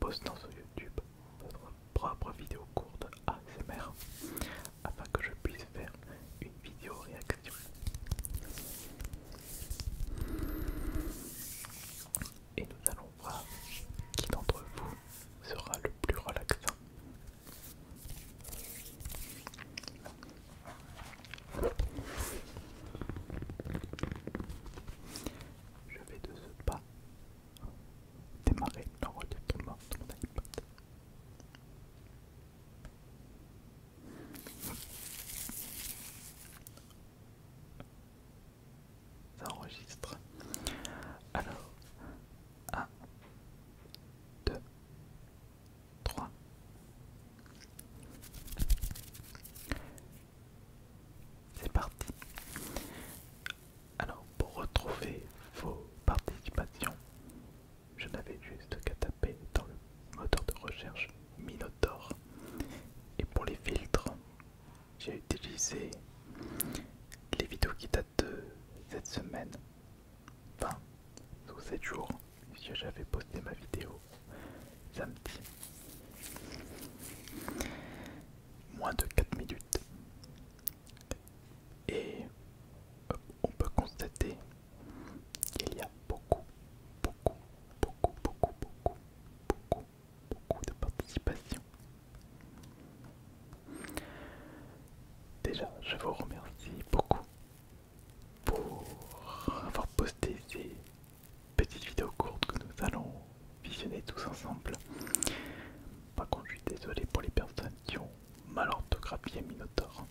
postant sur YouTube votre propre vidéo courte ASMR afin que je puisse faire une vidéo réaction. Et nous allons voir qui d'entre vous sera le plus relaxant. Je vais de ce pas démarrer l'enregistrement de mon iPod. Ça enregistre. Alors, 1, 2, 3. C'est parti. Alors, pour retrouver vos participations, je n'avais juste qu'à taper dans le moteur de recherche Minotaur. Et pour les filtres, j'ai utilisé les vidéos qui datent de cette semaine, enfin, sous 7 jours, puisque j'avais posté ma vidéo samedi. Moins de 4 minutes. Et on peut constater qu'il y a beaucoup de participation. Déjà, je vous remercie beaucoup pour avoir posté ces petites vidéos courtes que nous allons visionner tous ensemble. Par contre, je suis désolé pour les personnes qui ont mal orthographié Minotaur.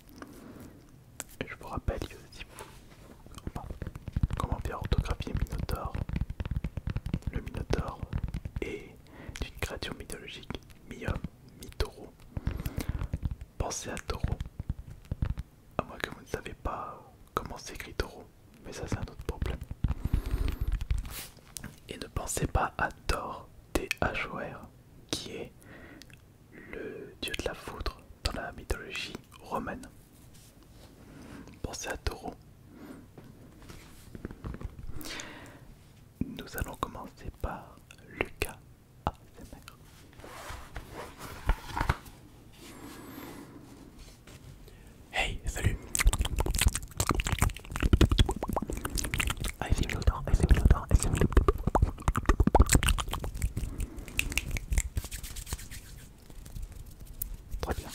Et je vous rappelle que si vous... Enfin, comment bien orthographier Minotaur? Le Minotaur est une créature mythologique, mi-homme, mi-taureau. Pensez à taureau. À moins que vous ne savez pas comment s'écrit taureau, mais ça c'est un autre problème. Et ne pensez pas à Thor, T-H-O-R, qui est le dieu de la foudre dans la mythologie romaine. Pensez à taureau. Nous allons commencer par Lucas ASMR. Hey, salut. ASMR. Très bien.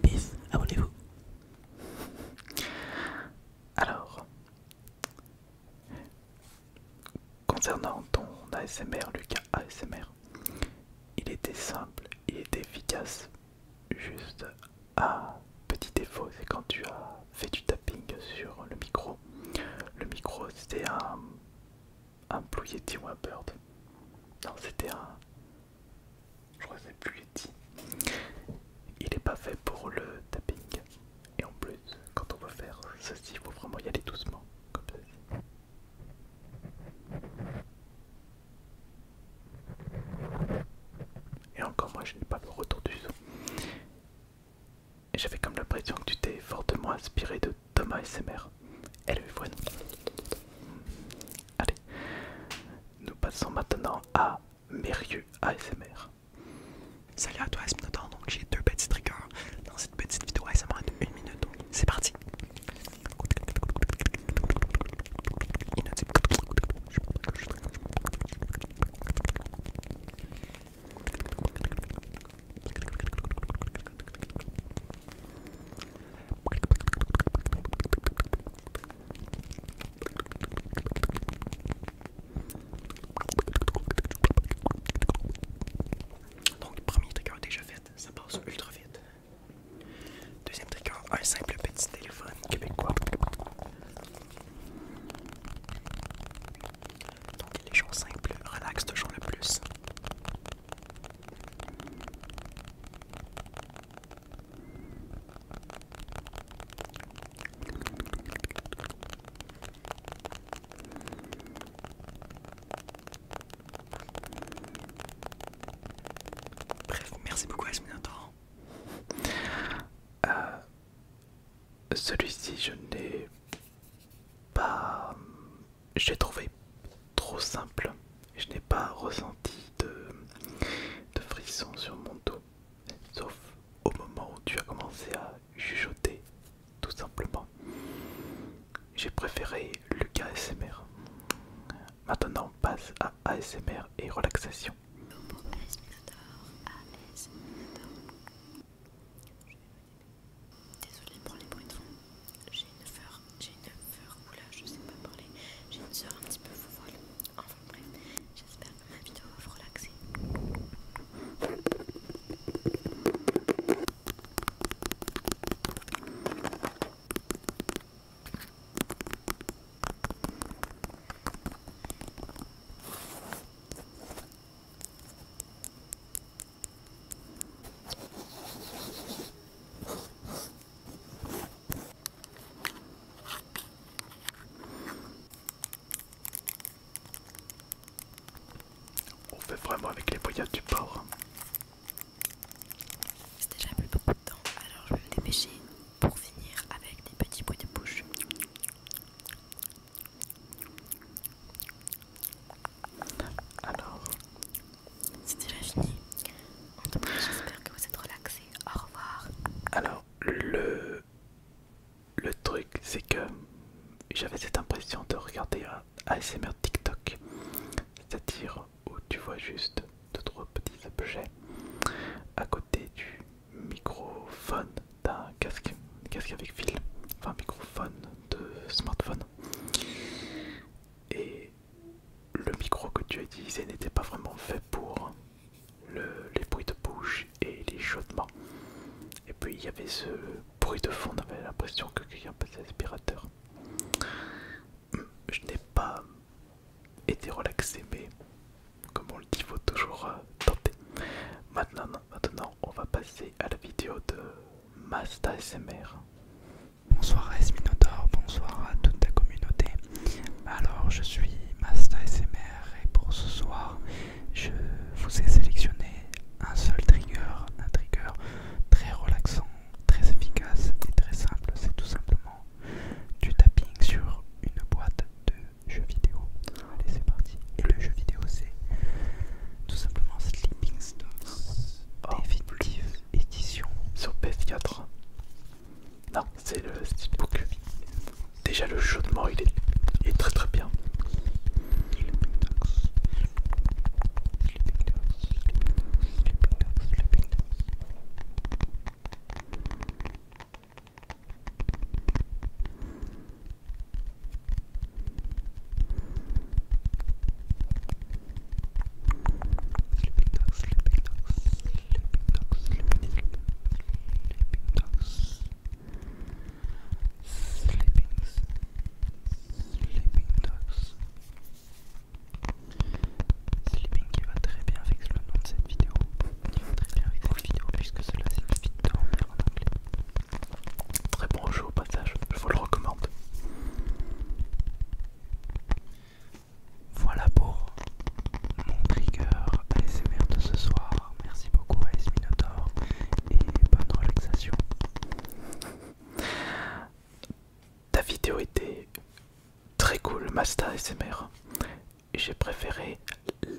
Peace, abonnez-vous. Alors, concernant ton ASMR, Lucas ASMR, il était simple, il était efficace. Juste un petit défaut, c'est quand tu as fait du tapping sur le micro. Le micro, c'était un Blue Yeti ou un Bird. Non, c'était un... Je crois que c'est Blue Yeti. Il n'est pas fait pour le tapping. Et en plus, quand on veut faire ceci, il faut vraiment y aller doucement, comme ceci. Et encore moi, je n'ai pas le retour du son. Et j'avais comme l'impression que tu t'es fortement inspiré de Thomas ASMR. Et le voilà. Allez, nous passons maintenant à Mérieux ASMR. Salut à toi Asminotaur, donc j'ai deux petits triggers dans cette petite vidéo ASMR de 1 minute, donc c'est parti. je l'ai trouvé trop simple. Je n'ai pas ressenti de frisson sur mon dos, sauf au moment où tu as commencé à chuchoter, tout simplement. J'ai préféré le ASMR. Maintenant, on passe à ASMR et relaxation. Pour AS Minotaur, AS Minotaur. Désolée pour les bruits de fond. J'ai une peur, oula, je sais pas parler. J'ai une sœur un petit peu fofolle. Enfin bref, j'espère que ma vidéo va vous relaxer. On fait vraiment avec les voyages du port. C'est déjà plus beaucoup de temps, alors je vais me dépêcher pour finir avec des petits bruits de bouche. Alors, C'est déjà fini. En tout cas, j'espère que vous êtes relaxés. Au revoir. alors le truc, c'est que j'avais cette impression de regarder un ASMR TikTok, c'est-à-dire où tu vois juste deux trois petits objets à côté du microphone d'un casque avec fil, enfin microphone de smartphone. Et le micro que tu as utilisé n'était pas vraiment fait pour les bruits de bouche et les chuchotements. Et puis il y avait ce bruit de fond, on avait l'impression que quelqu'un passait l'aspirateur. Je n'ai pas été relaxé, mais comme on le dit, il faut toujours tenter. Maintenant, on va passer à la vidéo de Masta ASMR. Bonsoir AS Minotaur, bonsoir à toute ta communauté. Alors je suis Masta ASMR et pour ce soir je vous ai sélectionné un seul trigger, un trigger très relaxant, très efficace et très simple. C'est tout simplement du tapping sur une boîte de jeux vidéo. Allez, c'est parti. Et le jeu vidéo c'est tout simplement Sleeping Dogs Definitive Edition. Sur PS4. Non, c'est le Steelbook. Déjà le chaudement il est très très bien. Sleeping qui va très bien avec le nom de cette vidéo. Il va très bien avec cette vidéo puisque cela signifie dormir en anglais. Très bon jeu au passage, je vous le recommande. Voilà pour mon trigger ASMR de ce soir. Merci beaucoup AS Minotaur et bonne relaxation. Ta vidéo était très cool, Masta ASMR. J'ai préféré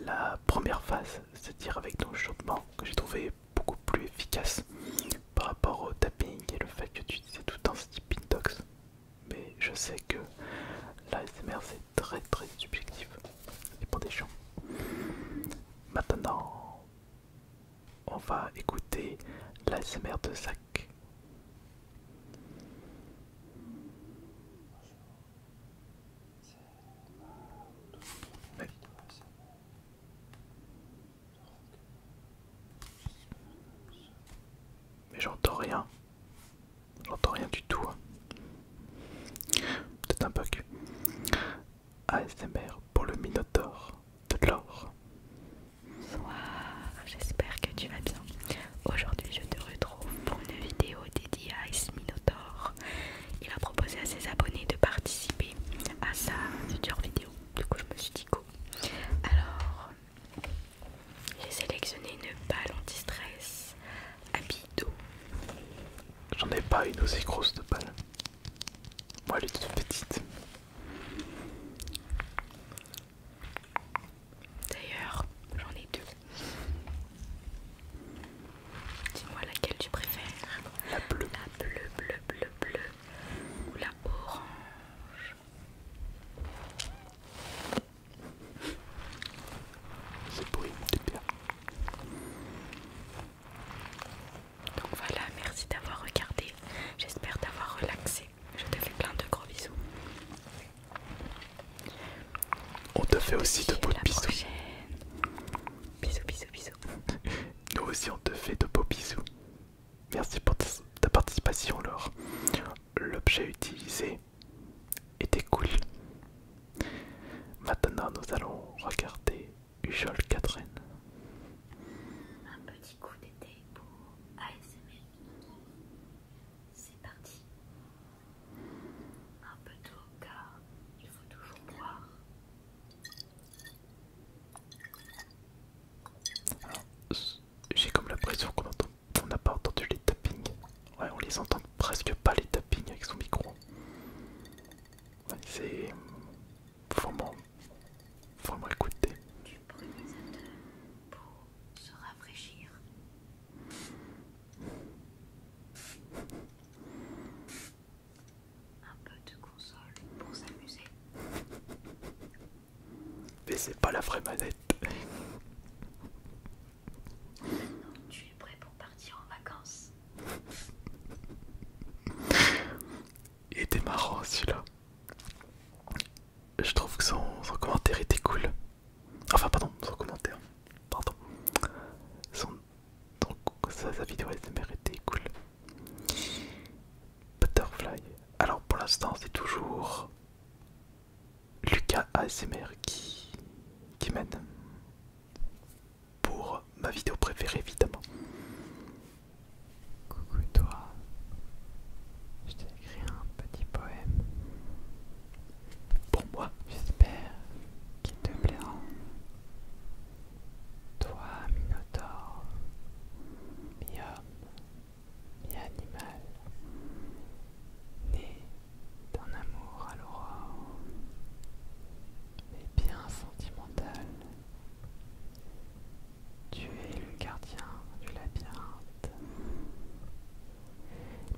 la première phase, c'est-à-dire avec ton chaudement, que j'ai trouvé beaucoup plus efficace par rapport au tapping et le fait que tu utilisais tout un Sleeping Dogs. Mais je sais que l'ASMR c'est très très subjectif, ça dépend des gens. Maintenant, on va écouter l'ASMR de Zach. Mais j'entends rien. J'entends rien du tout. Peut-être un bug. ASMR pour le Minotaur de l'or. Bonsoir, j'espère que tu vas bien. Aujourd'hui, je te retrouve pour une vidéo dédiée à Ice Minotaur. Il a proposé à ses abonnés de participer à sa future vidéo. Du coup, je me suis dit go. Alors, j'ai sélectionné une balle anti-stress à billes d'eau. J'en ai pas une aussi grosse de balle. Moi elle est toute petite. aussi de beaux à la bisous. prochaine. Bisous, bisous, bisous. Nous aussi on te fait de beaux bisous. Merci pour ta participation Laure. L'objet utilisé était cool. Maintenant nous allons regarder Ujol Catherine. Un petit coup d'été pour ASMR. C'est parti. Un peu d'eau car il faut toujours boire. J'ai comme l'impression qu'on n'a pas entendu les tappings. Ouais, on les entend presque pas les tappings avec son micro. Ouais, c'est vraiment écouter. Du brumisateur pour se rafraîchir. Un peu de console pour s'amuser. Mais c'est pas la vraie manette. Maintenant, tu es prêt pour partir en vacances. Il était marrant celui-là. Je trouve que son commentaire était cool. Enfin pardon, son commentaire. Pardon. Sa vidéo ASMR était cool. Butterfly. Alors pour l'instant c'est toujours Lucas ASMR qui mène. Pour ma vidéo préférée évidemment. Coucou toi, je t'ai écrit un petit poème. Pour moi. J'espère qu'il te plaira. Toi, Minotaure, mi-homme, mi-animal, né d'un amour à l'aurore, mais bien sentimental. Tu es le gardien du labyrinthe,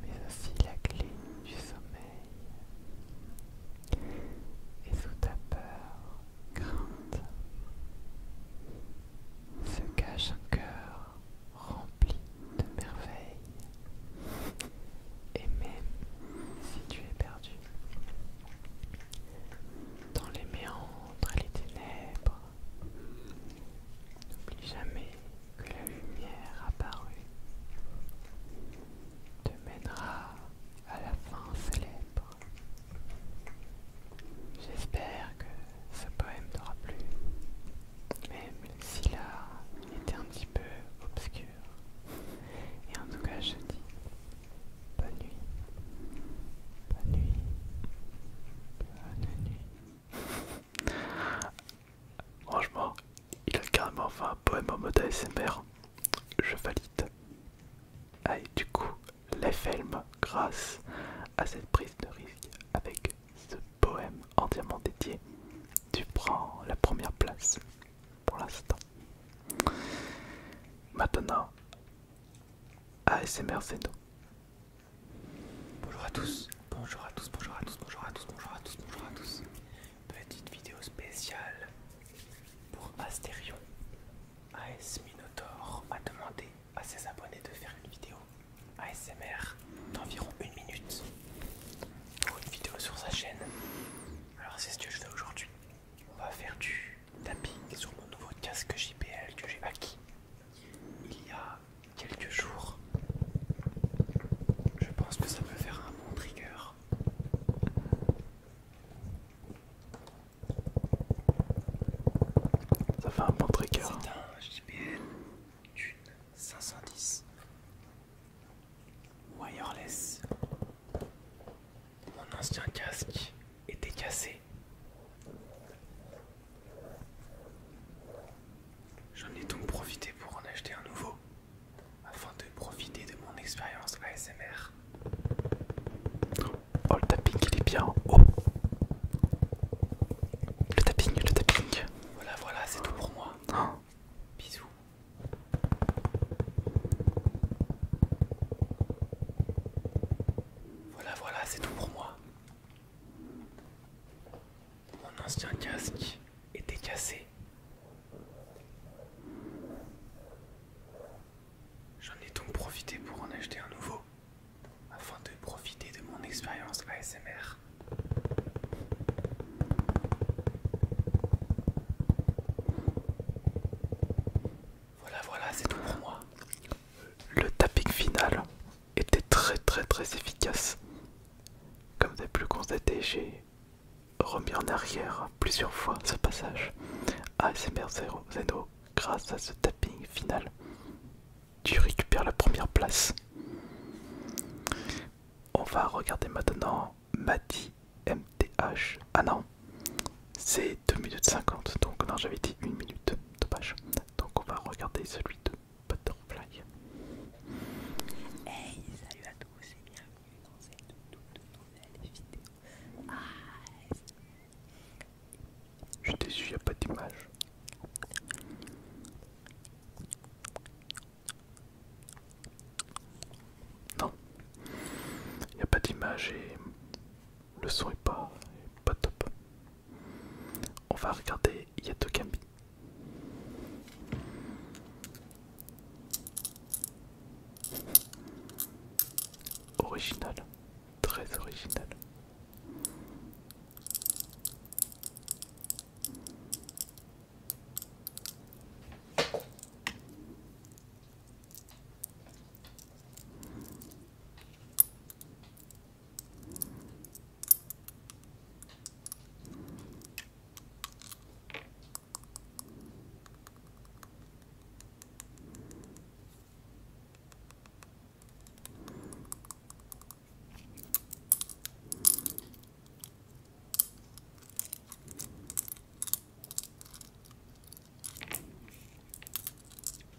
mais aussi la clé du sommeil. Et sous ta peur, crainte, se cache un cœur rempli de merveilles. Et même si tu es perdu dans les méandres et les ténèbres, n'oublie jamais que la lumière apparue te mènera à la fin célèbre. J'espère que ce poème t'aura plu, même s'il a été un petit peu obscur. Et en tout cas, je dis bonne nuit, bonne nuit, bonne nuit. Franchement, il a carrément fait un poème en mode ASMR. Je valide. Ah, et du coup, les films, grâce à cette prise de risque avec ce poème entièrement dédié, tu prends la première place pour l'instant. Maintenant, ASMR Zeno. Bonjour à tous, bonjour à tous, bonjour à tous, bonjour à tous, bonjour à tous, bonjour à tous. Petite vidéo spéciale pour Astérion. AS Minotaur a demandé à ses abonnés de faire une vidéo ASMR d'environ 1 minute pour une vidéo sur sa chaîne. Alors c'est ce que je fais aujourd'hui. On va faire du tapping sur mon nouveau casque JBL que j'ai acquis il y a quelques jours. Je pense que ça peut faire un bon trigger. Ça fait un bon trigger. C'est un JBL d'une 510 wireless. Mon ancien casque était cassé. J'en ai donc profité pour en acheter un nouveau afin de profiter de mon expérience ASMR. Oh, le tapping il est bien. Oh, le tapping, le tapping. Voilà, voilà, c'est tout pour moi. Oh, et j'ai remis en arrière plusieurs fois ce passage. ASMR Zeno, grâce à ce tapping final, tu récupères la première place. On va regarder maintenant Madi MTH. Ah non, c'est 2 minutes 50, donc non, j'avais dit 1 minute de page. Donc on va regarder celui de Butterfly. Hey, salut à tous et bienvenue dans cette toute nouvelle vidéo. Je suis déçu, il n'y a pas d'image. Non, il n'y a pas d'image et le son est pas top. On va regarder Yatokami. Original, très original.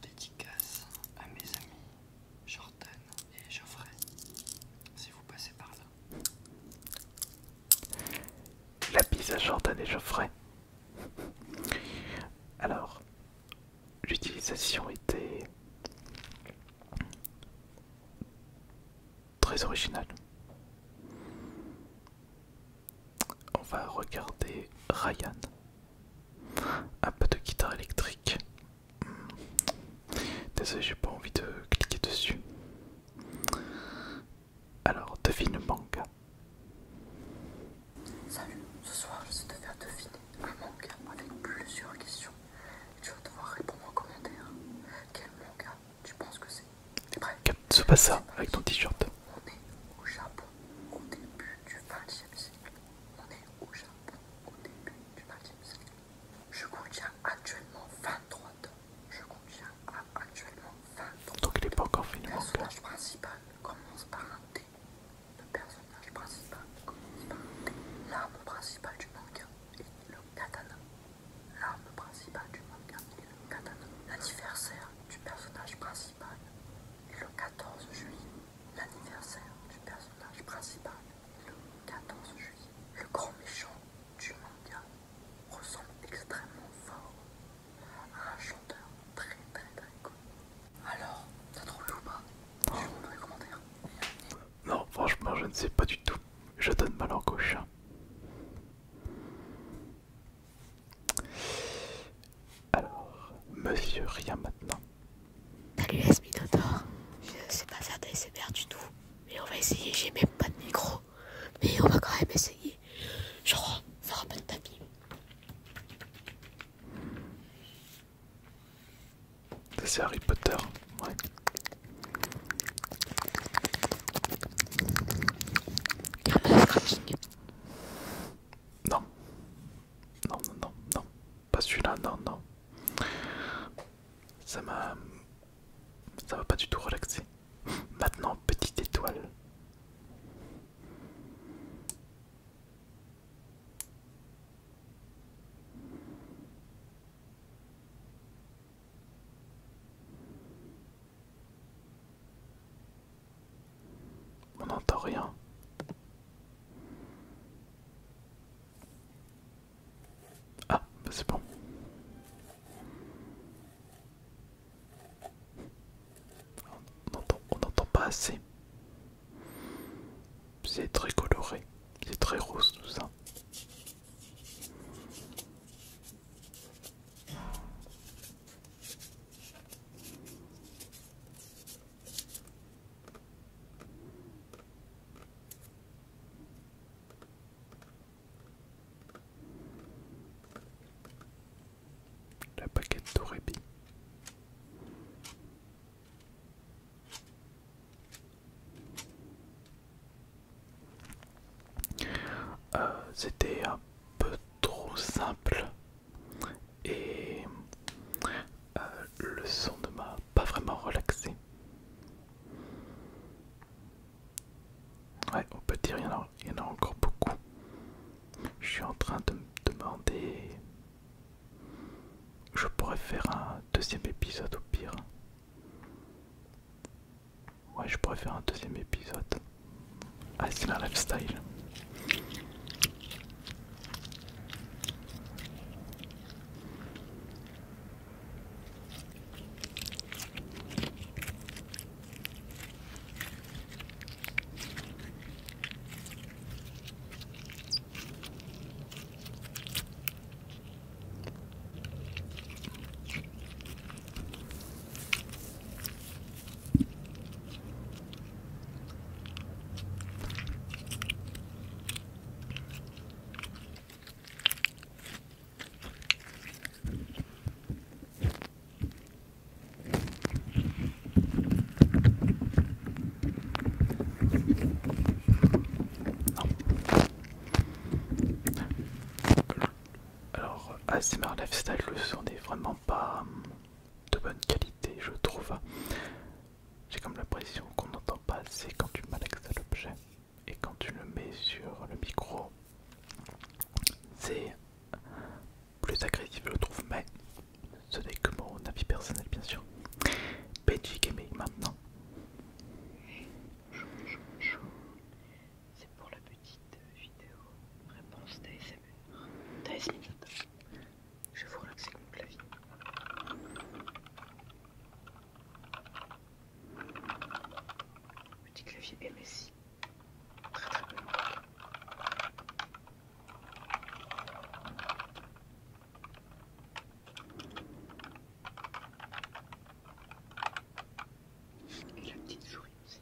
Dédicace à mes amis Jordan et Geoffrey, si vous passez par là. La bise à Jordan et Geoffrey. Alors, l'utilisation était très originale. On va regarder Ryan. Un peu de guitare électrique. Désolé, j'ai pas envie de cliquer dessus. Alors, devine le manga. Salut, ce soir j'essaie de faire deviner un manga avec plusieurs questions. Tu vas devoir répondre en commentaire. Quel manga tu penses que c'est? T'es prêt? Tsubasa avec ton t-shirt. On est au Japon au début du XXe siècle. On est au Japon au début du XXe siècle. Je contiens actuellement 23 tomes. Je contiens actuellement 23 Donc il n'est pas encore fini Le le manga. personnage principal commence par un T. Le personnage principal commence par un T. L'arme principale du manga est le katana. L'arme principale du manga est le katana. L'anniversaire du personnage principal est le 14 juillet. L'anniversaire du personnage principal est le 14 juillet. Le grand méchant du manga ressemble extrêmement fort à un chanteur très connu. Alors, t'as trouvé ou pas? Dis-le dans les commentaires. Non, franchement, je ne sais pas du tout. Je donne ma langue au chat. Alors, monsieur, rien maintenant. Salut Esminotaur. Je sais pas faire d'ASMR du tout. Mais on va essayer, j'ai même pas de micro. Mais on va quand même essayer. Genre, faire un peu de tapis. C'est Harry Potter, ouais. Un peu de scratching. Non. Non, non, non, non. Pas celui-là, non, non. Ça m'a... Ça m'a pas du tout relaxé. Maintenant, petite étoile. On n'entend rien. Ah, bah c'est bon. On n'entend pas assez. C'est très coloré. C'est très rose tout ça. La baguette d'Orebi. je pourrais faire un deuxième épisode au pire. Ouais, je pourrais faire un deuxième épisode. Ah, c'est un lifestyle. Alors, ASMR Lifestyle, le son n'est vraiment pas de bonne qualité, je trouve. J'ai comme l'impression qu'on n'entend pas assez quand tu malaxes l'objet. Et quand tu le mets sur le micro, c'est plus agressif, je trouve. Mais ce n'est que mon avis personnel, bien sûr. Benji Gaming maintenant. C'est pour la petite vidéo réponse d'ASMR. d'ASMR. Je vais vous relaxer mon clavier. Petit clavier MSI. Très très bonne marque. Et la petite souris aussi.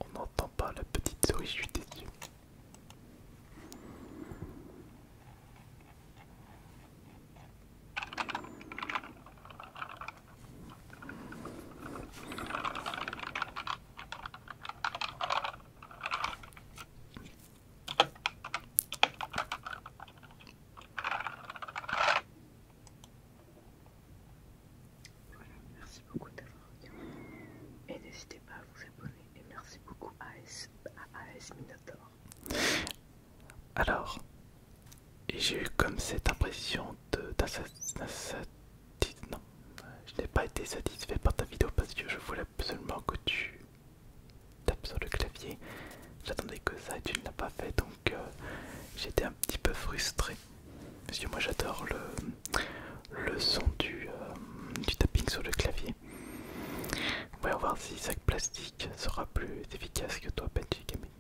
On n'entend pas la petite souris, je suis déçu. Voilà, merci beaucoup d'avoir regardé. Et n'hésitez pas à vous abonner. Et merci beaucoup à AS Minotaur. Alors, j'ai eu comme cette impression non, je n'ai pas été satisfait par ta vidéo parce que je voulais absolument que tu tapes sur le clavier. J'attendais que ça et tu ne l'as pas fait, donc j'étais un petit peu frustré. Parce que moi j'adore le son du tapping sur le clavier. Voyons voir si Sac Plastique sera plus efficace que toi, Benji Gaming.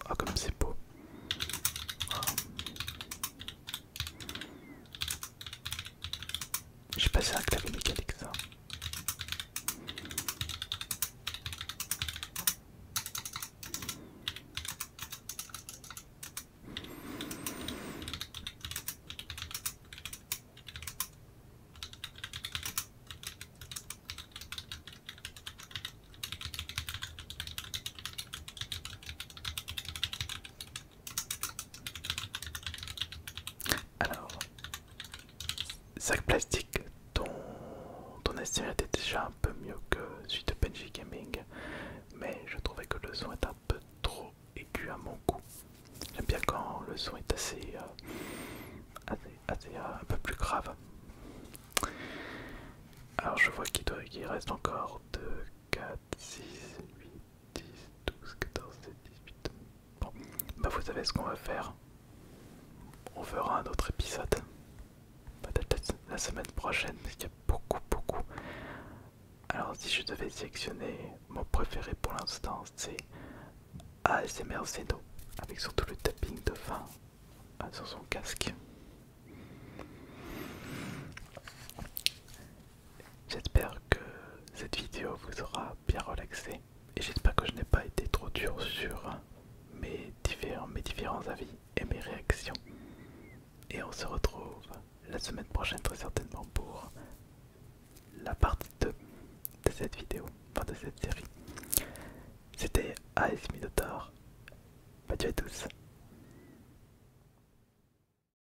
Ah, comme c'est beau. J'ai passé un clavier mécanique, ça. Alors, Sac Plastique, ton estimé était déjà un peu mieux que celui de Benji Gaming, mais je trouvais que le son est un peu trop aigu à mon goût. J'aime bien quand le son est assez un peu plus grave. Alors je vois qu'il reste encore 2, 4, 6, 8, 10, 12, 14, 17, 18. Bon, bah vous savez ce qu'on va faire. On fera un autre épisode. Peut-être la semaine prochaine, parce qu'il y a beaucoup. Alors si je devais sélectionner, mon préféré pour l'instant c'est ASMR Zeno, avec surtout le tapping de fin sur son casque. J'espère que cette vidéo vous aura bien relaxé et j'espère que je n'ai pas été trop dur sur mes différents avis et mes réactions. Et on se retrouve la semaine prochaine très certainement pour la partie 2 de cette vidéo, enfin de cette série. C'était AS Minotaur. Adieu à tous.